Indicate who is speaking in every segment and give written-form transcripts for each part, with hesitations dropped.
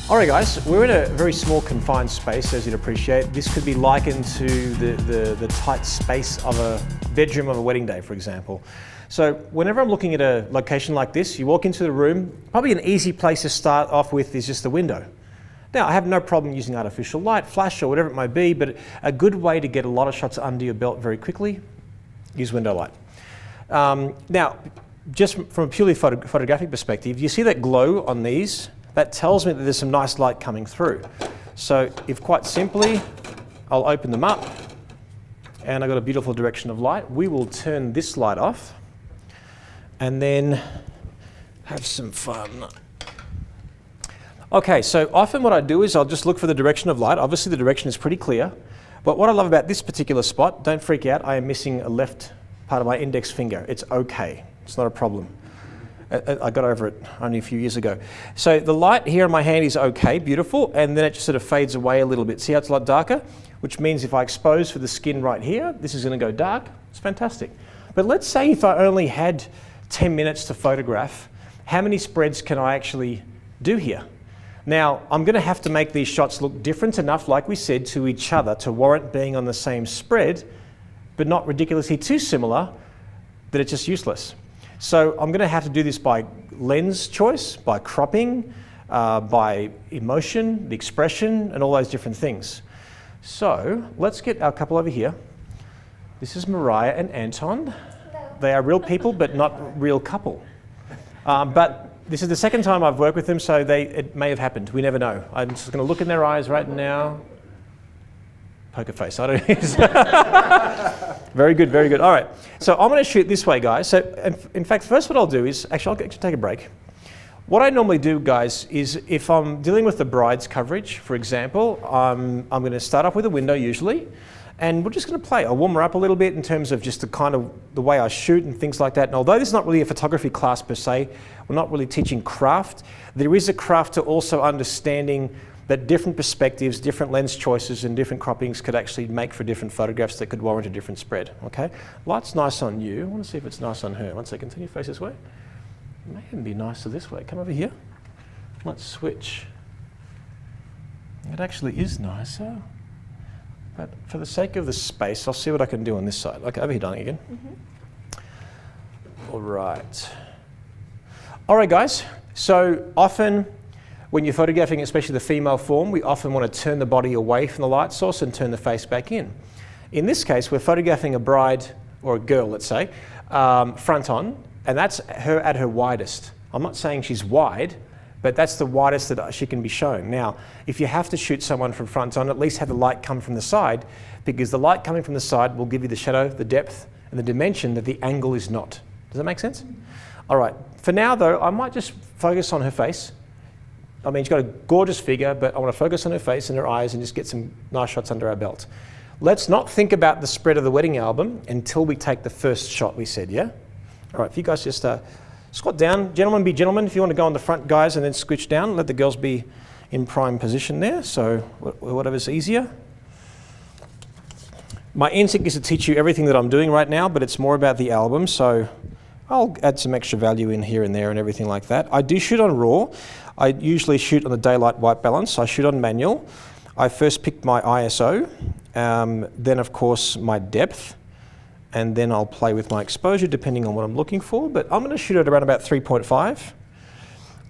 Speaker 1: All right, guys, we're in a very small confined space, as you'd appreciate. This could be likened to the tight space of a bedroom of a wedding day, for example. So whenever I'm looking at a location like this, you walk into the room, probably an easy place to start off with is just the window. Now, I have no problem using artificial light, flash, or whatever it might be, but a good way to get a lot of shots under your belt very quickly, use window light. Now, just from a purely photographic perspective, you see that glow on these? That tells me that there's some nice light coming through. So if quite simply, I'll open them up, and I've got a beautiful direction of light. We will turn this light off, and then have some fun. Okay, so often what I do is I'll just look for the direction of light. Obviously the direction is pretty clear, but what I love about this particular spot, don't freak out, I am missing a left part of my index finger. It's okay, it's not a problem. I got over it only a few years ago. So the light here in my hand is okay, beautiful, and then it just sort of fades away a little bit. See how it's a lot darker? Which means if I expose for the skin right here, this is going to go dark. It's fantastic. But let's say if I only had 10 minutes to photograph, how many spreads can I actually do here? Now, I'm going to have to make these shots look different enough, like we said, to each other to warrant being on the same spread, but not ridiculously too similar that it's just useless. So I'm going to have to do this by lens choice, by cropping, by emotion, the expression, and all those different things. So let's get our couple over here. This is Mariah and Anton.
Speaker 2: Hello.
Speaker 1: They are real people, but not real couple. But this is the second time I've worked with them, so it may have happened. We never know. I'm just going to look in their eyes right now. Poker face, I don't know. Very good, very good. All right, so I'm going to shoot this way, guys. So in fact, first what I'll do is, actually I'll take a break. What I normally do, guys, is if I'm dealing with the bride's coverage, for example, I'm going to start off with a window usually, and we're just going to play. I'll warm her up a little bit in terms of just the way I shoot and things like that. And although this is not really a photography class per se, we're not really teaching craft, there is a craft to also understanding that different perspectives, different lens choices, and different croppings could actually make for different photographs that could warrant a different spread, okay? Light's nice on you. I want to see if it's nice on her. One second, can you face this way? It may even be nicer this way. Come over here. Let's switch. It actually is nicer. But for the sake of the space, I'll see what I can do on this side. Okay, over here, darling, again. All right. All right, guys. So often, when you're photographing, especially the female form, we often want to turn the body away from the light source and turn the face back in. In this case, we're photographing a bride, or a girl, let's say, front on, and that's her at her widest. I'm not saying she's wide, but that's the widest that she can be shown. Now, if you have to shoot someone from front on, at least have the light come from the side, because the light coming from the side will give you the shadow, the depth, and the dimension that the angle is not. Does that make sense? All right. For now, though, I might just focus on her face. I mean, she's got a gorgeous figure, but I want to focus on her face and her eyes and just get some nice shots under our belt. Let's not think about the spread of the wedding album until we take the first shot, we said, yeah? All right, if you guys just squat down. Gentlemen, be gentlemen. If you want to go on the front, guys, and then scooch down, let the girls be in prime position there, so whatever's easier. My instinct is to teach you everything that I'm doing right now, but it's more about the album, so I'll add some extra value in here and there and everything like that. I do shoot on RAW. I usually shoot on the daylight white balance. I shoot on manual. I first pick my ISO, then of course my depth, and then I'll play with my exposure depending on what I'm looking for. But I'm going to shoot at around about 3.5,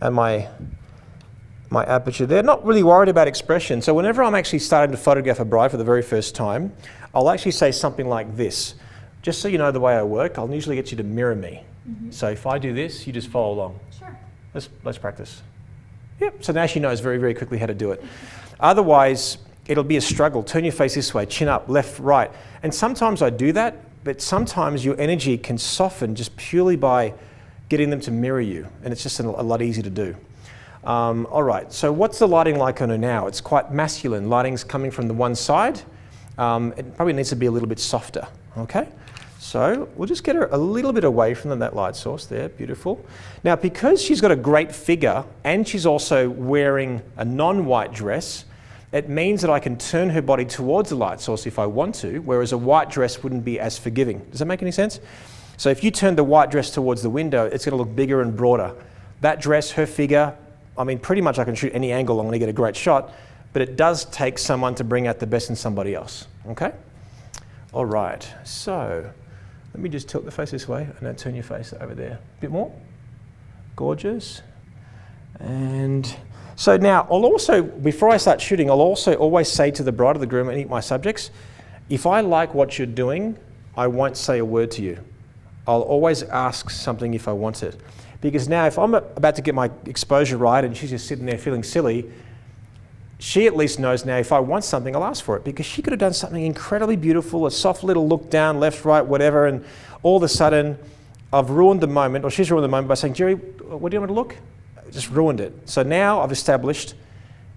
Speaker 1: and my aperture there. Not really worried about expression. So whenever I'm actually starting to photograph a bride for the very first time, I'll actually say something like this. Just so you know the way I work, I'll usually get you to mirror me. So if I do this, you just follow along.
Speaker 2: Sure.
Speaker 1: Let's practice. Yep, so now she knows very, very quickly how to do it. Otherwise, it'll be a struggle. Turn your face this way, chin up, left, right. And sometimes I do that, but sometimes your energy can soften just purely by getting them to mirror you, and it's just a lot easier to do. All right, so what's the lighting like on her now? It's quite masculine. Lighting's coming from the one side. It probably needs to be a little bit softer, okay? So we'll just get her a little bit away from that light source there, beautiful. Now, because she's got a great figure and she's also wearing a non-white dress, it means that I can turn her body towards the light source if I want to, whereas a white dress wouldn't be as forgiving. Does that make any sense? So if you turn the white dress towards the window, it's going to look bigger and broader. That dress, her figure, I mean, pretty much I can shoot any angle, I'm going to get a great shot, but it does take someone to bring out the best in somebody else, okay? All right, so let me just tilt the face this way and then turn your face over there. A bit more. Gorgeous. And so now I'll also, before I start shooting, I'll also always say to the bride or the groom and my subjects, if I like what you're doing, I won't say a word to you. I'll always ask something if I want it. Because now if I'm about to get my exposure right and she's just sitting there feeling silly, she at least knows now if I want something, I'll ask for it, because she could have done something incredibly beautiful, a soft little look down, left, right, whatever, and all of a sudden I've ruined the moment, or she's ruined the moment by saying, Jerry, what do you want me to look? I just ruined it. So now I've established,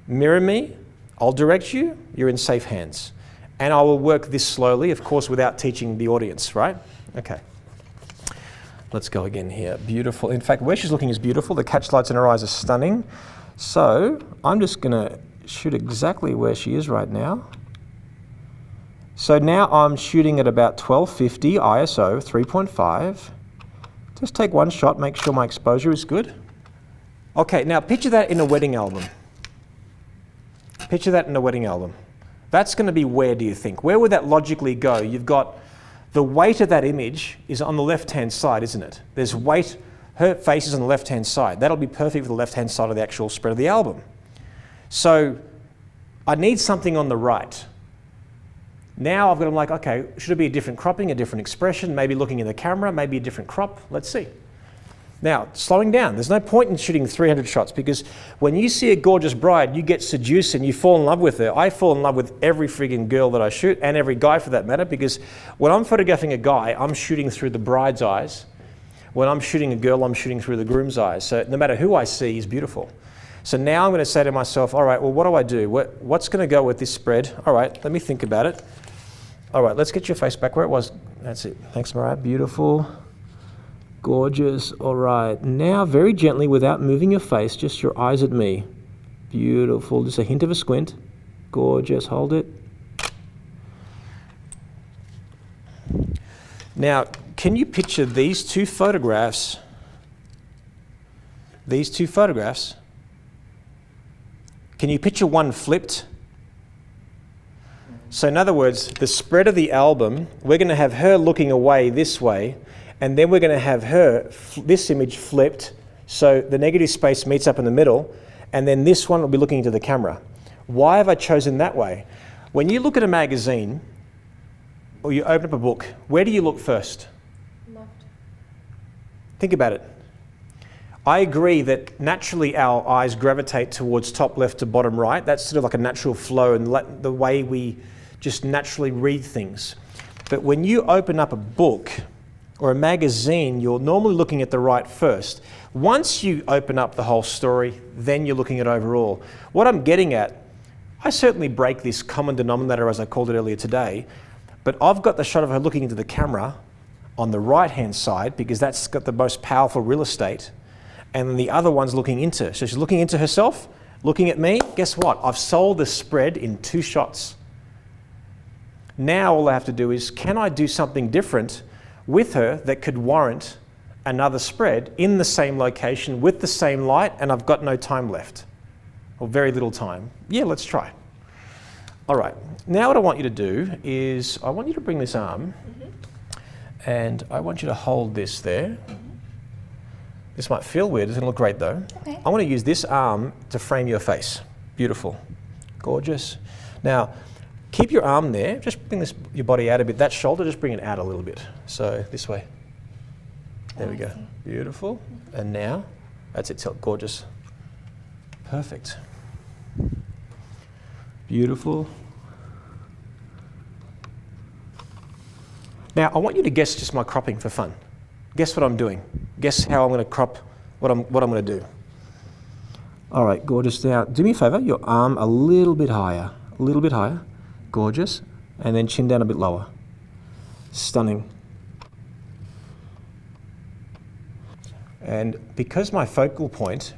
Speaker 1: mirror me, I'll direct you, you're in safe hands. And I will work this slowly, of course, without teaching the audience, right? Okay. Let's go again here. Beautiful. In fact, where she's looking is beautiful. The catch lights in her eyes are stunning. So I'm just going to shoot exactly where she is right now. So now I'm shooting at about 1250 ISO 3.5. Just take one shot, make sure my exposure is good. Okay, now picture that in a wedding album. Picture that in a wedding album. That's going to be where, do you think? Where would that logically go? You've got the weight of that image is on the left-hand side, isn't it? There's weight, her face is on the left-hand side. That'll be perfect for the left-hand side of the actual spread of the album. So I need something on the right. Now I've got to like, okay, should it be a different cropping, a different expression, maybe looking in the camera, maybe a different crop? Let's see. Now, slowing down. There's no point in shooting 300 shots, because when you see a gorgeous bride, you get seduced and you fall in love with her. I fall in love with every friggin' girl that I shoot, and every guy for that matter, because when I'm photographing a guy, I'm shooting through the bride's eyes. When I'm shooting a girl, I'm shooting through the groom's eyes. So no matter who I see is beautiful. So now I'm going to say to myself, all right, well, what do I do? What's going to go with this spread? All right, let me think about it. All right, let's get your face back where it was. That's it. Thanks, Mariah. Beautiful. Gorgeous. All right. Now, very gently, without moving your face, just your eyes at me. Beautiful. Just a hint of a squint. Gorgeous. Hold it. Now, can you picture these two photographs? These two photographs. Can you picture one flipped? So in other words, the spread of the album, we're going to have her looking away this way, and then we're going to have her, this image flipped, so the negative space meets up in the middle, and then this one will be looking into the camera. Why have I chosen that way? When you look at a magazine, or you open up a book, where do you look first? Left. Think about it. I agree that naturally our eyes gravitate towards top left to bottom right. That's sort of like a natural flow and the way we just naturally read things. But when you open up a book or a magazine, you're normally looking at the right first. Once you open up the whole story, then you're looking at overall. What I'm getting at, I certainly break this common denominator, as I called it earlier today, but I've got the shot of her looking into the camera on the right-hand side because that's got the most powerful real estate, and then the other one's looking into. So she's looking into herself, looking at me. Guess what? I've sold the spread in 2 shots. Now all I have to do is, can I do something different with her that could warrant another spread in the same location with the same light, and I've got no time left, or very little time? Yeah, let's try. All right, now what I want you to do is, I want you to bring this arm, and I want you to hold this there. This might feel weird, it's gonna look great though. Okay. I wanna use this arm to frame your face. Beautiful, gorgeous. Now, keep your arm there, just bring your body out a bit. That shoulder, just bring it out a little bit. So this way. There we go, beautiful. And now, that's it, gorgeous. Perfect. Beautiful. Now, I want you to guess just my cropping for fun. Guess what I'm doing. Guess how I'm going to crop what I'm going to do. All right, gorgeous. Now, do me a favor, your arm a little bit higher. A little bit higher. Gorgeous. And then chin down a bit lower. Stunning. And because my focal point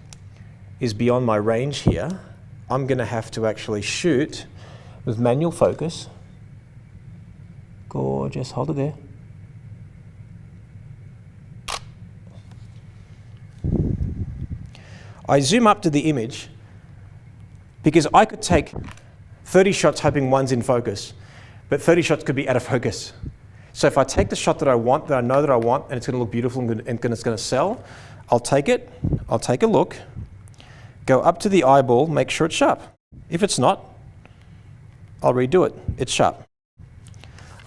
Speaker 1: is beyond my range here, I'm going to have to actually shoot with manual focus. Gorgeous. Hold it there. I zoom up to the image because I could take 30 shots hoping one's in focus, but 30 shots could be out of focus. So if I take the shot that I want, that I know that I want, and it's going to look beautiful and it's going to sell, I'll take it, I'll take a look, go up to the eyeball, make sure it's sharp. If it's not, I'll redo it. It's sharp.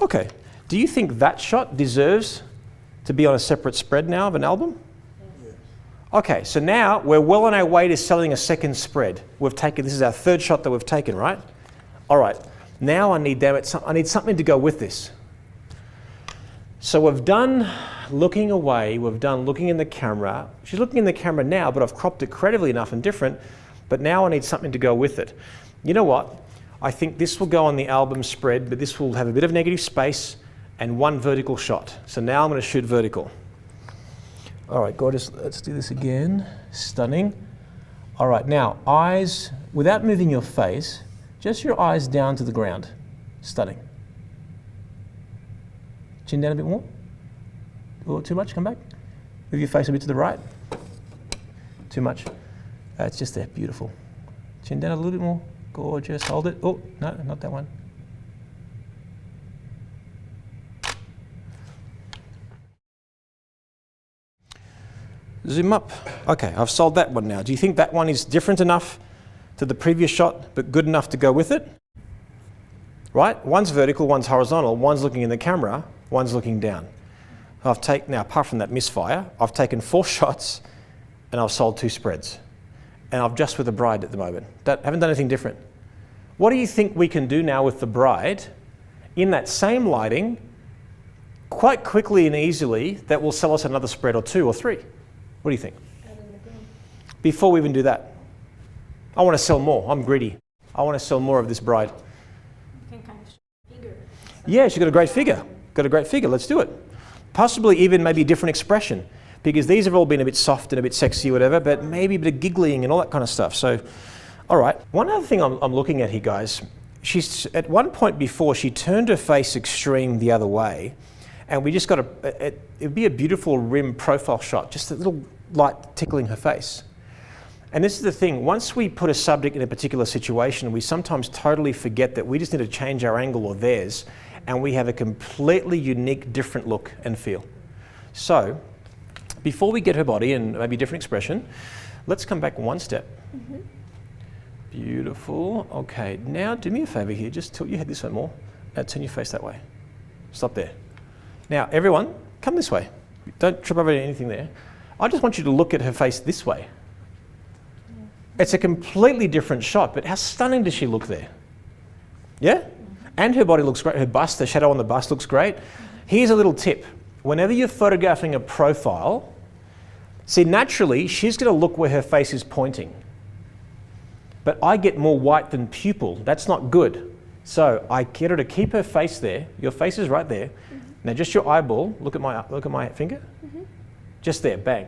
Speaker 1: Okay, do you think that shot deserves to be on a separate spread now of an album? Yes. Okay, so now we're well on our way to selling a second spread. We've taken, this is our third shot that we've taken, right? All right, now I need something to go with this. So we've done looking away, we've done looking in the camera. She's looking in the camera now, but I've cropped it creatively enough and different, but now I need something to go with it. You know what? I think this will go on the album spread, but this will have a bit of negative space and one vertical shot. So now I'm going to shoot vertical. All right, gorgeous. Let's do this again. Stunning. All right, now eyes, without moving your face, just your eyes down to the ground. Stunning. Chin down a bit more. Oh, too much, come back. Move your face a bit to the right. Too much. It's just there, beautiful. Chin down a little bit more. Gorgeous, hold it. Oh, no, not that one. Zoom up. Okay, I've sold that one now. Do you think that one is different enough to the previous shot, but good enough to go with it? Right? One's vertical, one's horizontal, one's looking in the camera, one's looking down. I've taken, now apart from that misfire, I've taken 4 shots and I've sold 2 spreads. And I'm just with the bride at the moment. Haven't done anything different. What do you think we can do now with the bride in that same lighting, quite quickly and easily, that will sell us another spread or 2 or 3? What do you think? Before we even do that, I want to sell more. I'm greedy. I want to sell more of this bride.
Speaker 2: You can kind of show figure.
Speaker 1: Yeah, she's got a great figure. Got a great figure. Let's do it. Possibly even maybe a different expression, because these have all been a bit soft and a bit sexy or whatever, but maybe a bit of giggling and all that kind of stuff. So, all right. One other thing I'm looking at here, guys, she's at one point before, she turned her face extreme the other way, and we just got it'd be a beautiful rim profile shot, just a little light tickling her face. And this is the thing, once we put a subject in a particular situation, we sometimes totally forget that we just need to change our angle or theirs, and we have a completely unique, different look and feel. So, before we get her body and maybe a different expression, let's come back one step. Mm-hmm. Beautiful. Okay, now do me a favor here, just tilt your head this way more. Now turn your face that way. Stop there. Now, everyone, come this way. Don't trip over anything there. I just want you to look at her face this way. It's a completely different shot, but how stunning does she look there? Yeah? And her body looks great. Her bust, the shadow on the bust looks great. Here's a little tip. Whenever you're photographing a profile, see, naturally, she's going to look where her face is pointing. But I get more white than pupil. That's not good. So I get her to keep her face there. Your face is right there. Mm-hmm. Now just your eyeball. Look at my finger. Mm-hmm. Just there, bang.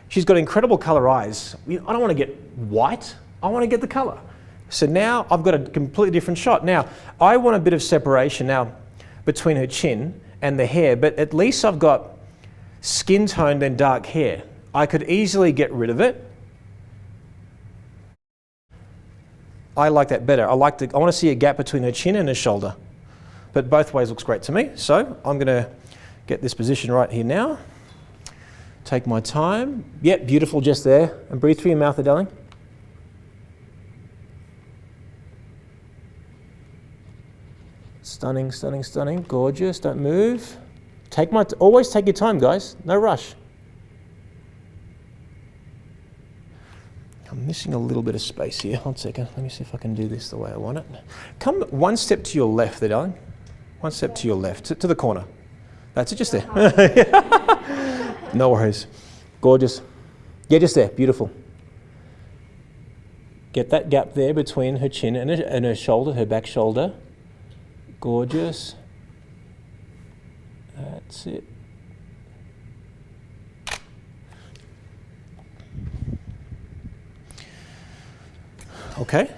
Speaker 1: She's got incredible color eyes. I don't want to get white. I want to get the color. So now I've got a completely different shot. Now, I want a bit of separation now between her chin and the hair, but at least I've got skin toned and dark hair. I could easily get rid of it. I like that better. I want to see a gap between her chin and her shoulder. But both ways looks great to me. So I'm going to get this position right here now. Take my time. Yep, beautiful just there. And breathe through your mouth there, darling. Stunning, stunning, stunning. Gorgeous. Don't move. Always take your time, guys. No rush. I'm missing a little bit of space here. 1 second. Let me see if I can do this the way I want it. Come one step to your left there, darling. One step to your left, to the corner. That's it, just there. No worries. Gorgeous. Yeah, just there. Beautiful. Get that gap there between her chin and her shoulder, her back shoulder. Gorgeous. That's it. Okay.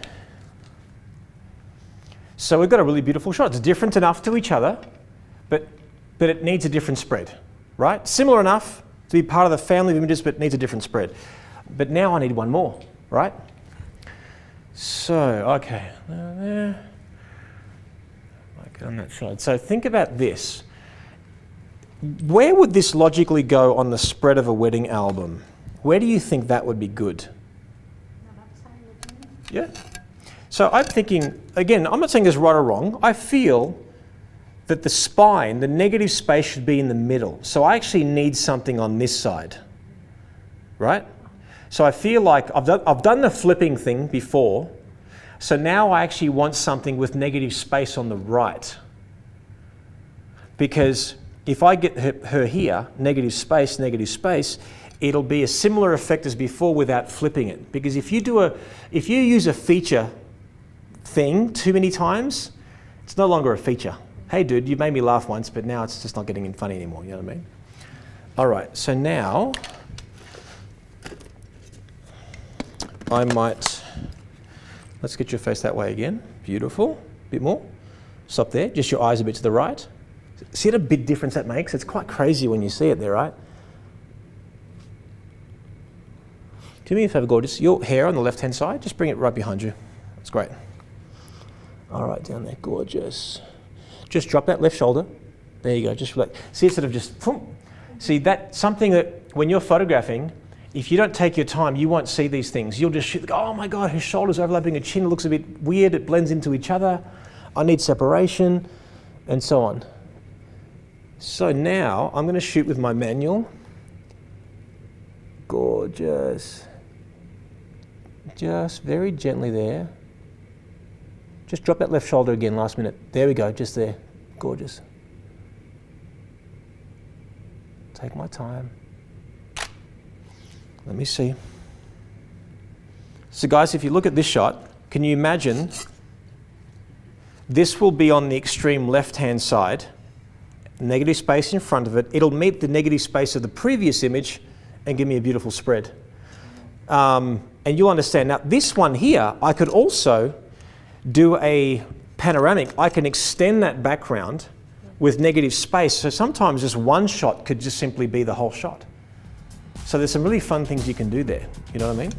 Speaker 1: So we've got a really beautiful shot. It's different enough to each other, but it needs a different spread, right? Similar enough to be part of the family of images, but needs a different spread. But now I need one more, right? So, okay, there. Okay, on that side. So think about this. Where would this logically go on the spread of a wedding album? Where do you think that would be good? Yeah. So I'm thinking, again, I'm not saying it's right or wrong. I feel that the spine, the negative space should be in the middle. So I actually need something on this side, right? So I feel like I've done the flipping thing before. So now I actually want something with negative space on the right. Because if I get her here, negative space, it'll be a similar effect as before without flipping it. Because if you use a feature thing too many times, it's no longer a feature. Hey dude, you made me laugh once, but now it's just not getting funny anymore, you know what I mean? All right, so now I might, let's get your face that way again. Beautiful, a bit more. Stop there, just your eyes a bit to the right. See what a big difference that makes? It's quite crazy when you see it there, right? Do me a favor, gorgeous. Your hair on the left-hand side, just bring it right behind you. That's great. All right, down there, gorgeous. Just drop that left shoulder. There you go, just relax. See, it's sort of just, boom. See, that's something that when you're photographing, if you don't take your time, you won't see these things. You'll just shoot, oh my God, her shoulder's overlapping her chin, it looks a bit weird, it blends into each other. I need separation, and so on. So now I'm going to shoot with my manual. Gorgeous. Just very gently there. Just drop that left shoulder again last minute. There we go, just there. Gorgeous. Take my time. Let me see. So guys, if you look at this shot, can you imagine this will be on the extreme left-hand side, negative space in front of it. It'll meet the negative space of the previous image and give me a beautiful spread. And you'll understand. Now, this one here, I could also do a panoramic. I can extend that background with negative space. So sometimes just one shot could just simply be the whole shot. So there's some really fun things you can do there. You know what I mean?